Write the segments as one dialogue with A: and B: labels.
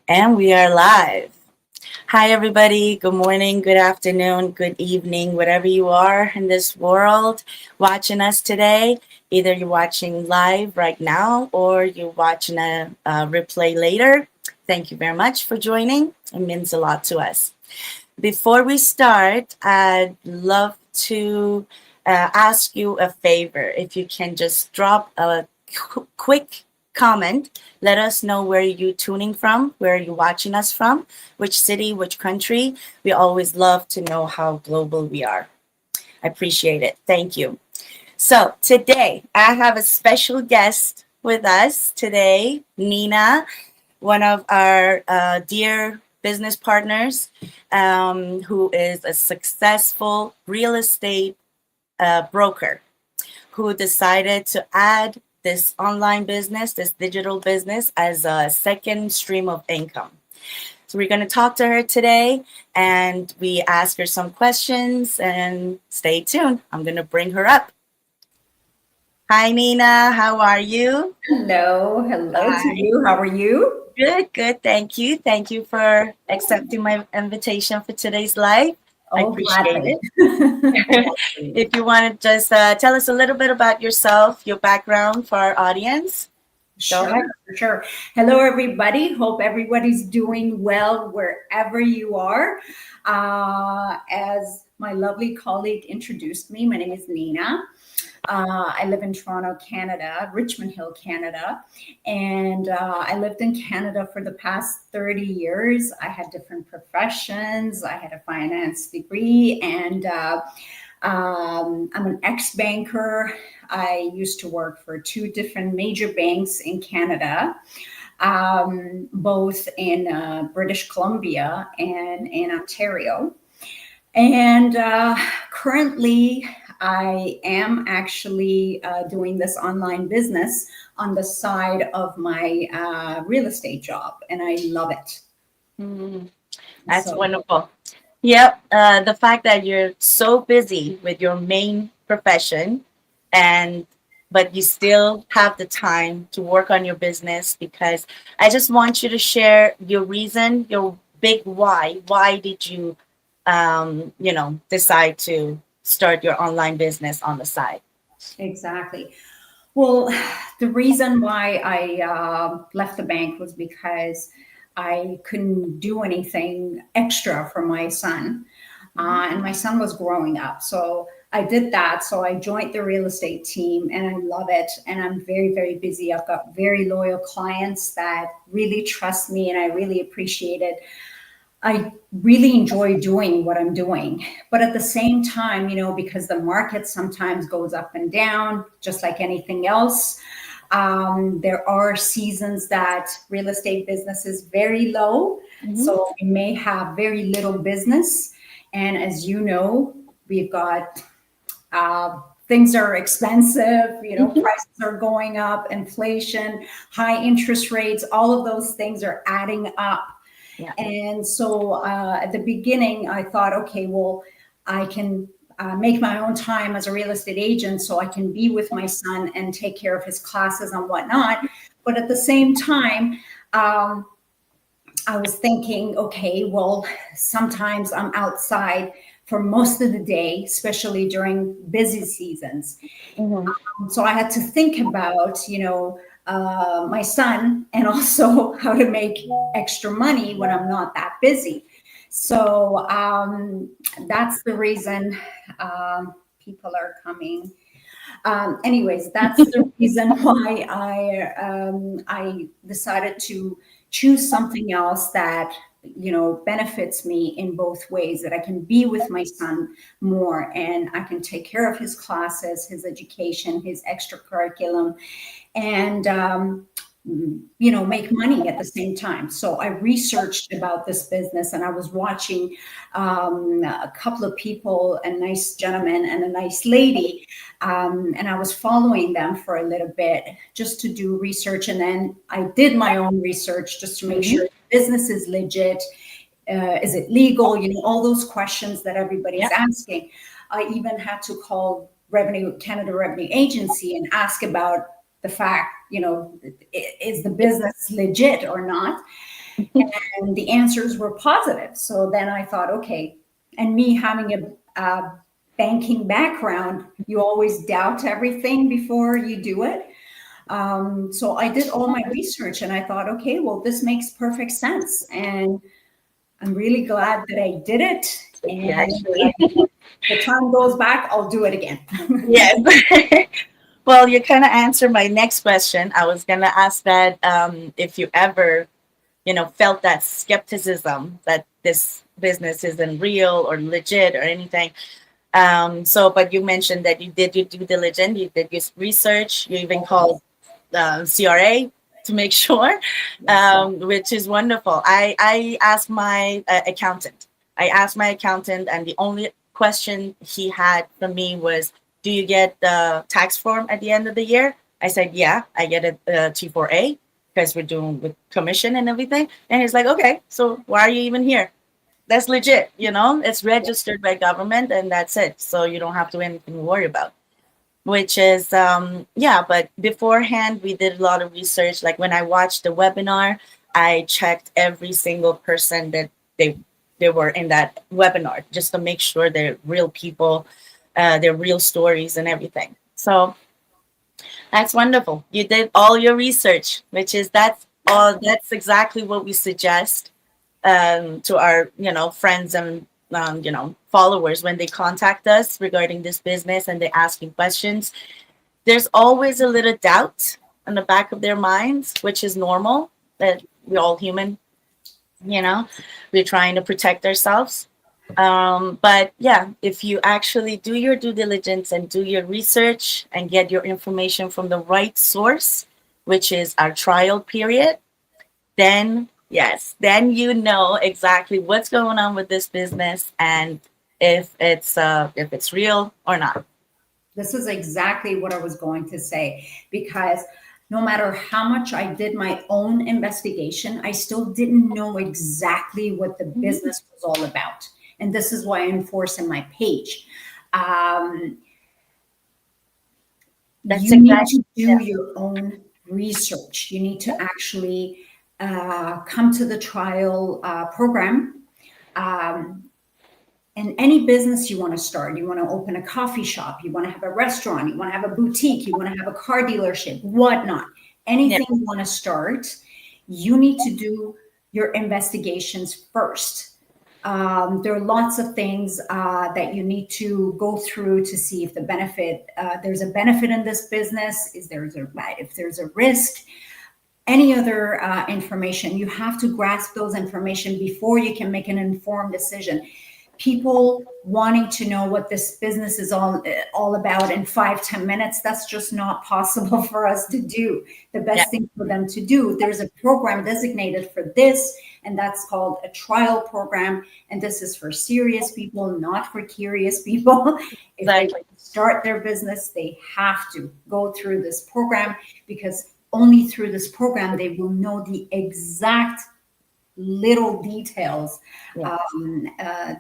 A: And we are live. Hi, everybody. Good morning, good afternoon, good evening, whatever you are in this world watching us today. Either you're watching live right now or you're watching a replay later. Thank you very much for joining. It means a lot to us. Before we start, I'd love to ask you a favor. If you can just drop a quick comment, let us know where you're tuning from, where you're watching us from, which city, which country. We always love to know how global we are. I appreciate it. Thank you. So today I have a special guest with us today, Nina, one of our dear business partners, who is a successful real estate broker who decided to add this online business, this digital business, as a second stream of income. So we're going to talk to her today and we ask her some questions and stay tuned. I'm going to bring her up. Hi, Nina. How are you?
B: Hello to
A: Hi.
B: you. How are you?
A: Good, good. Thank you. Thank you for accepting my invitation for today's live. I
B: Oh,
A: appreciate
B: gladly.
A: it.
B: Gladly.
A: If you want to just tell us a little bit about yourself, your background for our audience, go
B: Sure,
A: ahead.
B: sure. Hello, everybody. Hope everybody's doing well wherever you are. As my lovely colleague introduced me, my name is Nina. I live in Toronto, Canada, Richmond Hill, Canada. And I lived in Canada for the past 30 years. I had different professions. I had a finance degree, and I'm an ex banker. I used to work for two different major banks in Canada, both in British Columbia and in Ontario. And currently, I am actually doing this online business on the side of my real estate job, and I love it.
A: Mm, that's
B: So,
A: wonderful. Yep. The fact that you're so busy with your main profession and but you still have the time to work on your business because I just want you to share your reason, your big why. Why did you decide to start your online business on the side?
B: exactly. Well, the reason why I left the bank was because I couldn't do anything extra for my son.
A: Mhm.
B: And my son was growing up. So I did that. So I joined the real estate team and I love it. And I'm very, very busy. I've got very loyal clients that really trust me and I really appreciate it. I really enjoy doing what I'm doing. But at the same time, because the market sometimes goes up and down, just like anything else, there are seasons that real estate business is very low.
A: Mhm.
B: So we may have very little business. And as you know, we've got things are expensive,
A: Mhm.
B: prices are going up, inflation, high interest rates, all of those things are adding up.
A: Yeah.
B: And so at the beginning, I thought, okay, well, I can make my own time as a real estate agent so I can be with my son and take care of his classes and whatnot. But at the same time, um, I was thinking, okay, well, sometimes I'm outside for most of the day, especially during busy seasons.
A: Mhm.
B: So I had to think about, my son and also how to make extra money when I'm not that busy. So that's the reason people are coming. Anyways, that's the reason why I decided to choose something else that benefits me in both ways. That I can be with my son more, and I can take care of his classes, his education, his extra curriculum, and make money at the same time. So I researched about this business and I was watching a couple of people, a nice gentleman and a nice lady, and I was following them for a little bit just to do research. And then I did my own research just to make
A: Mhm.
B: sure the business is legit. Is it legal? All those questions that everybody's
A: Yeah.
B: asking. I even had to call Canada Revenue Agency and ask about the fact, is the business legit or not? and the answers were positive. So then I thought, okay, and me having a banking background, you always doubt everything before you do it. So I did all my research and I thought, okay, well, this makes perfect sense. And I'm really glad that I did it.
A: Yeah,
B: And
A: actually.
B: the time goes back, I'll do it again.
A: Yes. Well, you kind of answered my next question. I was going to ask that if you ever, felt that skepticism that this business isn't real or legit or anything. But you mentioned that you did your due diligence, you did your research, you even called CRA to make sure,
B: Yes.
A: which is wonderful. I asked my accountant. I asked my accountant, and the only question he had for me was, "Do you get the tax form at the end of the year?" I said, "Yeah, I get a T4A because we're doing with commission and everything." And he's like, "Okay, so why are you even here? That's legit, it's registered by government and that's it. So you don't have to anything to worry about." Which is yeah, but beforehand we did a lot of research. Like when I watched the webinar, I checked every single person that they were in that webinar just to make sure they're real people, they're real stories and everything. So that's wonderful. You did all your research, which is that's all. That's exactly what we suggest to our friends and followers when they contact us regarding this business and they're asking questions. There's always a little doubt in the back of their minds, which is normal. That we're all human, you know. We're trying to protect ourselves. But yeah, if you actually do your due diligence and do your research and get your information from the right source, which is our trial period, then yes, then you know exactly what's going on with this business and if it's real or not.
B: This is exactly what I was going to say because no matter how much I did my own investigation, I still didn't know exactly what the
A: Mhm.
B: business was all about. And this is why I enforce in my page. Um,
A: That's
B: you need
A: exactly
B: to do
A: yeah.
B: your own research. You need to actually come to the trial program. Um, in any business you want to start, you want to open a coffee shop, you want to have a restaurant, you want to have a boutique, you want to have a car dealership, whatnot,
A: Yeah,
B: anything you want to start, you need to do your investigations first. There are lots of things that you need to go through to see if the benefit, there's a benefit in this business, is there's a if there's a risk, any other information. You have to grasp those information before you can make an informed decision. People wanting to know what this business is all about in 5-10 minutes, that's just not possible for us to do. The
A: yeah,
B: best thing for them to do, there's a program designated for this, and that's called a trial program, and this is for serious people, not for curious people. If they
A: exactly.
B: start their business, they have to go through this program because only through this program they will know the exact little details
A: Yeah.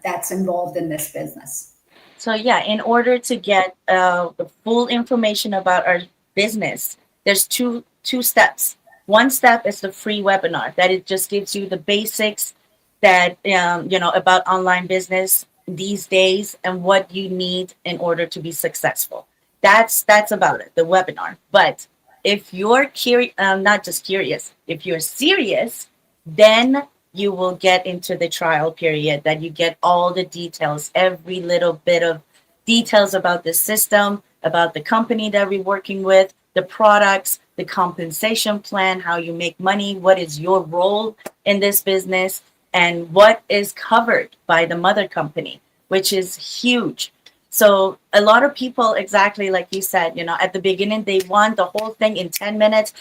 B: that's involved in this business.
A: So yeah, in order to get the full information about our business, there's two steps. One step is the free webinar that it just gives you the basics that about online business these days and what you need in order to be successful. That's about it, the webinar. But if you're curious, not just curious, if you're serious, then you will get into the trial period that you get all the details, every little bit of details about the system, about the company that we're working with, the products, the compensation plan, how you make money, what is your role in this business, and what is covered by the mother company, which is huge. So a lot of people, exactly like you said, at the beginning they want the whole thing in 10 minutes.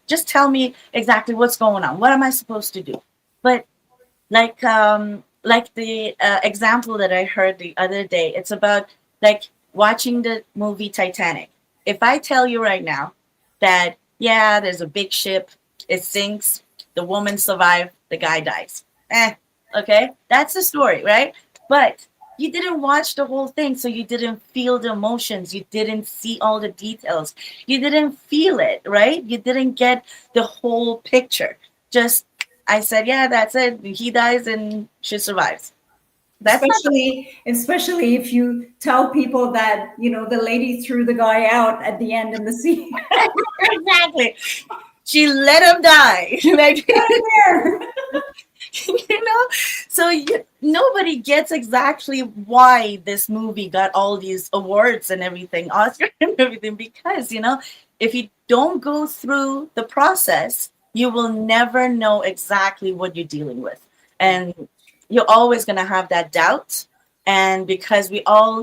A: Just tell me exactly what's going on. What am I supposed to do? But like the example that I heard the other day, it's about like watching the movie Titanic. If I tell you right now that yeah, there's a big ship, it sinks, the woman survived, the guy dies. Okay, that's the story, right? But you didn't watch the whole thing, so you didn't feel the emotions, you didn't see all the details, you didn't feel it, right? You didn't get the whole picture. Just I said, yeah, that's it. He dies and she survives. That's not
B: Especially if you tell people that, the lady threw the guy out at the end in the sea.
A: exactly. She let him die. like,
B: There.
A: you know, so nobody gets exactly why this movie got all these awards and everything, Oscar and everything, because if you don't go through the process, you will never know exactly what you're dealing with,
B: Yeah.
A: and you're always going to have that doubt. And because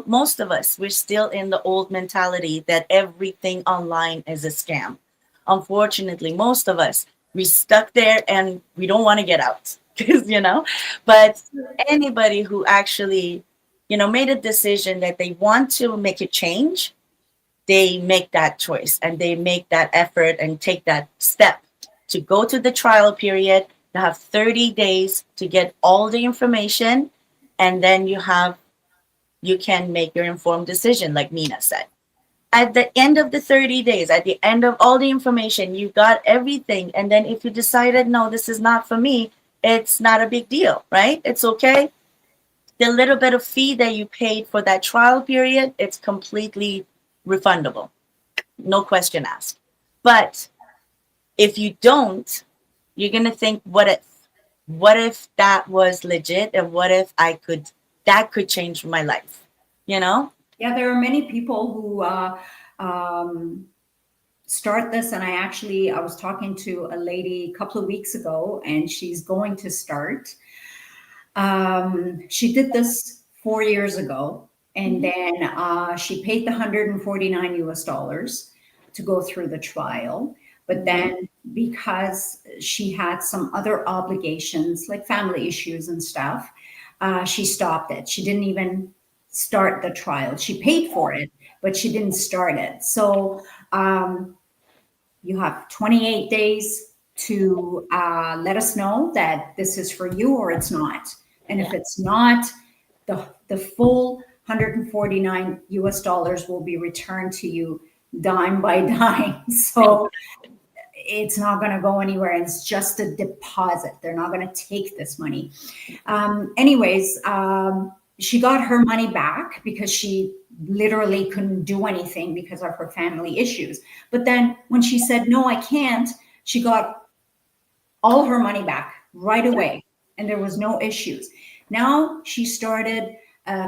A: most of us, we're still in the old mentality that everything online is a scam. Unfortunately, most of us, we stuck there and we don't want to get out. Because but anybody who actually made a decision that they want to make a change, they make that choice and they make that effort and take that step to go to the trial period. You have 30 days to get all the information, and then you can make your informed decision, like Nina said. At the end of the 30 days, at the end of all the information, you got everything. And then if you decided, no, this is not for me, it's not a big deal, right? It's okay. The little bit of fee that you paid for that trial period, it's completely refundable. No question asked. But if you don't, you're going to think, what if? What if that was legit? And what if that could change my life? You know?
B: Yeah, there are many people who um, start this, and I was talking to a lady a couple of weeks ago, and she's going to start. She did this 4 years ago, and
A: Mhm.
B: then she paid the 149 US dollars to go through the trial. But
A: Mhm.
B: then, because she had some other obligations, like family issues and stuff, she stopped it. She didn't even start the trial. She paid for it, but she didn't start it. So you have 28 days to let us know that this is for you or it's not. And if
A: Yeah.
B: it's not, the full 149 US dollars will be returned to you dime by dime. So it's not going to go anywhere. It's just a deposit. They're not going to take this money. She got her money back because she literally couldn't do anything because of her family issues. But then when she said, no, I can't, she got all her money back right away, and there was no issues. Now she started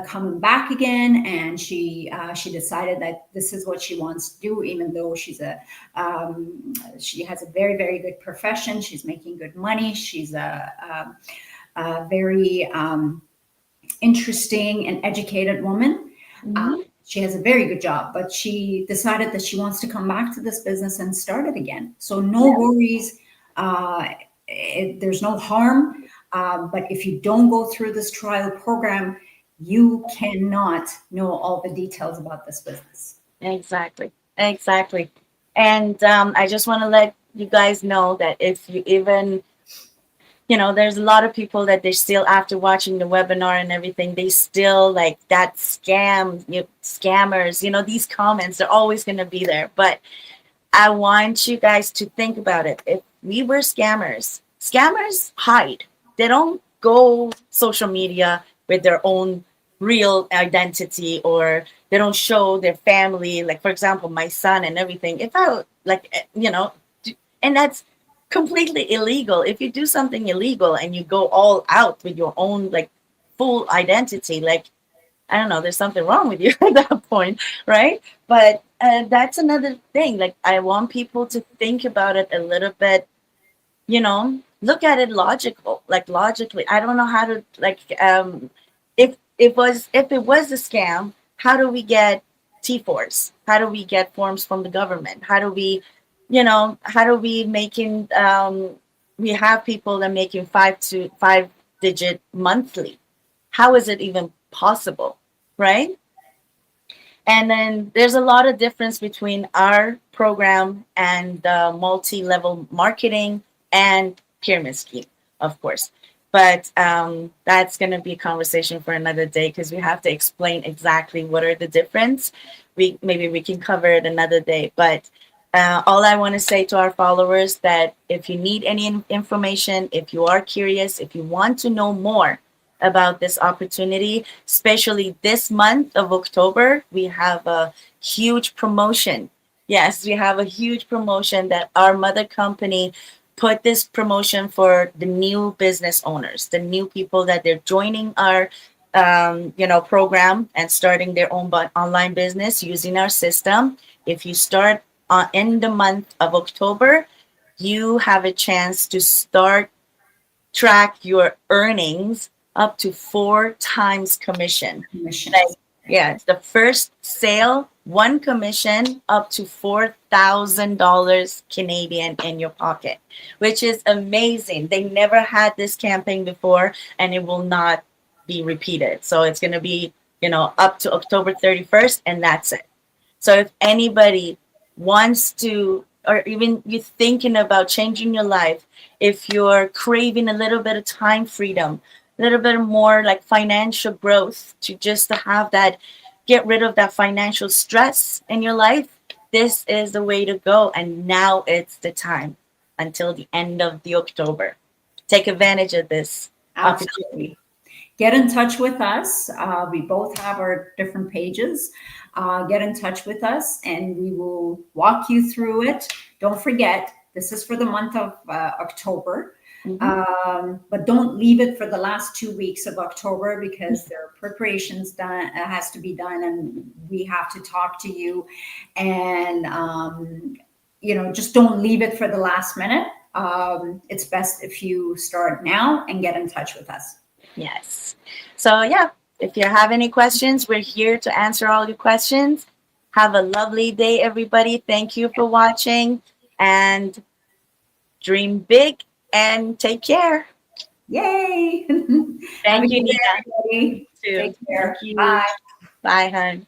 B: coming back again, and she decided that this is what she wants to do. Even though she has a very very good profession, she's making good money. She's a very interesting and educated woman.
A: Mhm.
B: She has a very good job, but she decided that she wants to come back to this business and start it again. So no
A: Yeah.
B: worries. There's no harm. But if you don't go through this trial program, you cannot know all the details about this business.
A: Exactly. Exactly. And I just want to let you guys know that if you even, there's a lot of people that they still, after watching the webinar and everything, they still like that scammers, these comments are always going to be there. But I want you guys to think about it. If we were scammers, scammers hide. They don't go social media with their own real identity, or they don't show their family. Like, for example, my son and everything. If I, like, and that's completely illegal. If you do something illegal and you go all out with your own, like, full identity, like, I don't know, there's something wrong with you at that point, right? But that's another thing. Like, I want people to think about it a little bit, look at it logically. I don't know how to, like, if it was a scam, how do we get T4s? How do we get forms from the government? How do we making, we have people that are making 5 digit monthly. How is it even possible, right? And then there's a lot of difference between our program and the multi-level marketing and pyramid scheme, of course. But that's going to be a conversation for another day, because we have to explain exactly what are the difference. We can cover it another day. But All I want to say to our followers that if you need any information, if you are curious, if you want to know more about this opportunity, especially this month of October, we have a huge promotion. Yes, we have a huge promotion that our mother company put this promotion for the new business owners, the new people that they're joining our program and starting their own online business using our system. If you start in the month of October, you have a chance to start track your earnings up to 4 times commission. Like,
B: Commissions.
A: yeah, it's the first sale, one commission up to $4,000 Canadian in your pocket, which is amazing. They never had this campaign before, and it will not be repeated. So it's going to be, up to October 31st, and that's it. So if anybody wants to, or even you're thinking about changing your life, if you're craving a little bit of time freedom, a little bit more like financial growth to just to have that, get rid of that financial stress in your life, this is the way to go. And now it's the time until the end of the October. Take advantage of this opportunity.
B: Absolutely. Get in touch with us. We both have our different pages. Get in touch with us and we will walk you through it. Don't forget, this is for the month of October.
A: Mhm.
B: But don't leave it for the last 2 weeks of October because there are preparations done has to be done, and we have to talk to you. And just don't leave it for the last minute. It's best if you start now and get in touch with us.
A: Yes. So, yeah, if you have any questions, we're here to answer all your questions. Have a lovely day, everybody. Thank you for watching and dream big and take care.
B: Yay! Have a
A: Thank you,
B: good day,
A: Nina. You
B: everybody.
A: too.
B: Take
A: Thank
B: care.
A: you.
B: Bye.
A: Bye, hon.